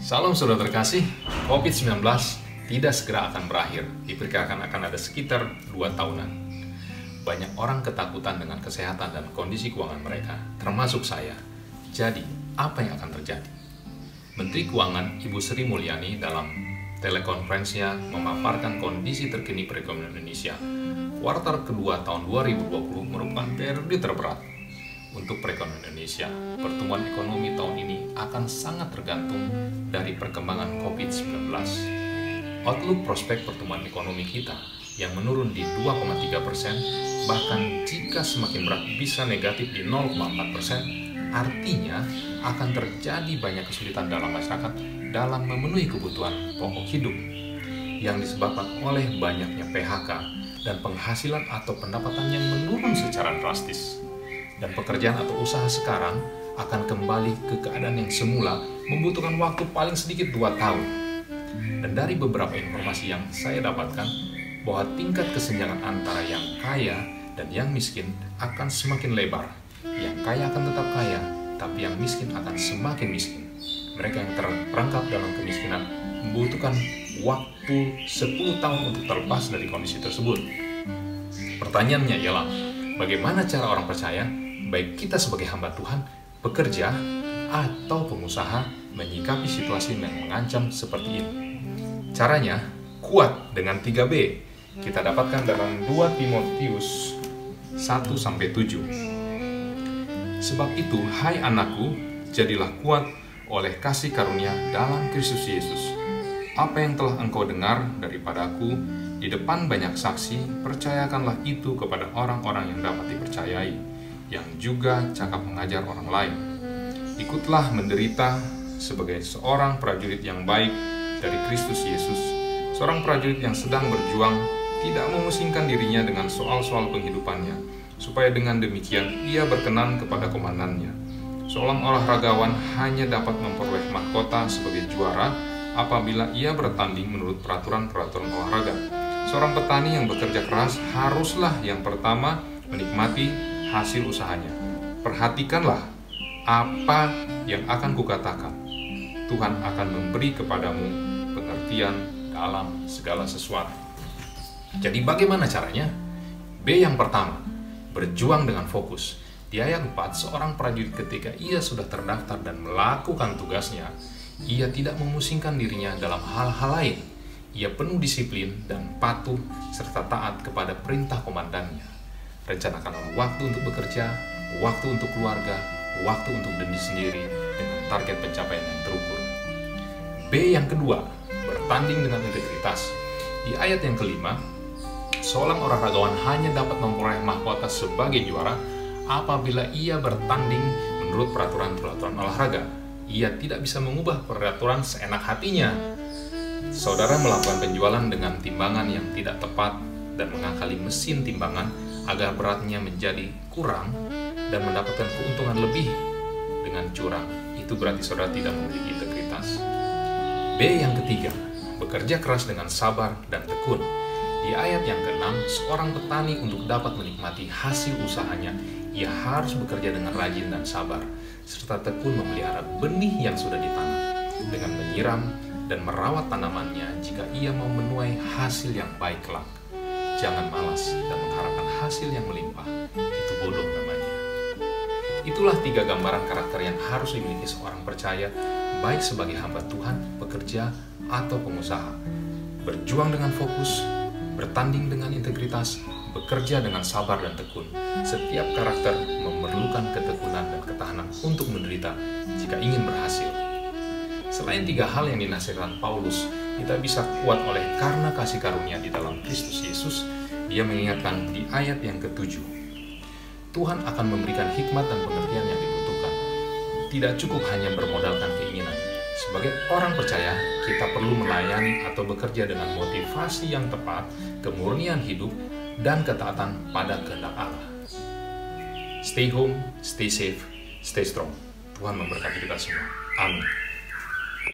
Salam saudara terkasih, COVID-19 tidak segera akan berakhir. Diperkirakan akan ada sekitar 2 tahunan. Banyak orang ketakutan dengan kesehatan dan kondisi keuangan mereka, termasuk saya. Jadi, apa yang akan terjadi? Menteri Keuangan Ibu Sri Mulyani dalam telekonferensinya memaparkan kondisi terkini perekonomian Indonesia. Kuartal kedua tahun 2020 merupakan periode terberat untuk perekonomian Indonesia. Pertumbuhan ekonomi tahun ini akan sangat tergantung dari perkembangan COVID-19. Outlook prospek pertumbuhan ekonomi kita yang menurun di 2,3%, bahkan jika semakin berat bisa negatif di 0,4%, artinya akan terjadi banyak kesulitan dalam masyarakat dalam memenuhi kebutuhan pokok hidup yang disebabkan oleh banyaknya PHK dan penghasilan atau pendapatan yang menurun secara drastis. Dan pekerjaan atau usaha sekarang akan kembali ke keadaan yang semula membutuhkan waktu paling sedikit 2 tahun. Dan dari beberapa informasi yang saya dapatkan, bahwa tingkat kesenjangan antara yang kaya dan yang miskin akan semakin lebar. Yang kaya akan tetap kaya, tapi yang miskin akan semakin miskin. Mereka yang terperangkap dalam kemiskinan membutuhkan waktu 10 tahun untuk terlepas dari kondisi tersebut. Pertanyaannya ialah, bagaimana cara orang percaya, baik kita sebagai hamba Tuhan, pekerja, atau pengusaha menyikapi situasi yang mengancam seperti ini? Caranya, kuat dengan 3B. Kita dapatkan dalam 2 Timotius 1-7. Sebab itu, hai anakku, jadilah kuat oleh kasih karunia dalam Kristus Yesus. Apa yang telah engkau dengar daripadaku di depan banyak saksi, percayakanlah itu kepada orang-orang yang dapat dipercayai, yang juga cakap mengajar orang lain. Ikutlah menderita sebagai seorang prajurit yang baik dari Kristus Yesus, seorang prajurit yang sedang berjuang, tidak memusingkan dirinya dengan soal-soal penghidupannya, supaya dengan demikian ia berkenan kepada komandannya. Seorang olahragawan hanya dapat memperoleh mahkota sebagai juara apabila ia bertanding menurut peraturan-peraturan olahraga. Seorang petani yang bekerja keras haruslah yang pertama menikmati hasil usahanya. Perhatikanlah apa yang akan kukatakan. Tuhan akan memberi kepadamu pengertian dalam segala sesuatu. Jadi bagaimana caranya? B yang pertama, berjuang dengan fokus. Di ayat 4, seorang prajurit ketika ia sudah terdaftar dan melakukan tugasnya, ia tidak memusingkan dirinya dalam hal-hal lain. Ia penuh disiplin dan patuh serta taat kepada perintah komandannya. Rencanakanlah waktu untuk bekerja, waktu untuk keluarga, waktu untuk diri sendiri dengan target pencapaian yang terukur. B yang kedua, bertanding dengan integritas. Di ayat yang kelima, seorang olahragawan hanya dapat memperoleh mahkota sebagai juara apabila ia bertanding menurut peraturan-peraturan olahraga. Ia tidak bisa mengubah peraturan seenak hatinya. Saudara melakukan penjualan dengan timbangan yang tidak tepat dan mengakali mesin timbangan agar beratnya menjadi kurang dan mendapatkan keuntungan lebih dengan curang. Itu berarti saudara tidak memiliki integritas. B yang ketiga, bekerja keras dengan sabar dan tekun. Di ayat yang ke-6, seorang petani untuk dapat menikmati hasil usahanya, ia harus bekerja dengan rajin dan sabar, serta tekun memelihara benih yang sudah ditanam, dengan menyiram dan merawat tanamannya jika ia mau menuai hasil yang baik kelak. Jangan malas dan mengharapkan hasil yang melimpah, itu bodoh namanya. Itulah 3 gambaran karakter yang harus dimiliki seorang percaya, baik sebagai hamba Tuhan, pekerja, atau pengusaha. Berjuang dengan fokus, bertanding dengan integritas, bekerja dengan sabar dan tekun. Setiap karakter memerlukan ketekunan dan ketahanan untuk menderita jika ingin berhasil. Selain 3 hal yang dinasihatkan Paulus, kita bisa kuat oleh karena kasih karunia di dalam Kristus Yesus. Dia mengingatkan di ayat yang ke-7, Tuhan akan memberikan hikmat dan pengertian yang dibutuhkan. Tidak cukup hanya bermodalkan keinginan. Sebagai orang percaya, kita perlu melayani atau bekerja dengan motivasi yang tepat, kemurnian hidup, dan ketaatan pada kehendak Allah. Stay home, stay safe, stay strong. Tuhan memberkati kita semua. Amin.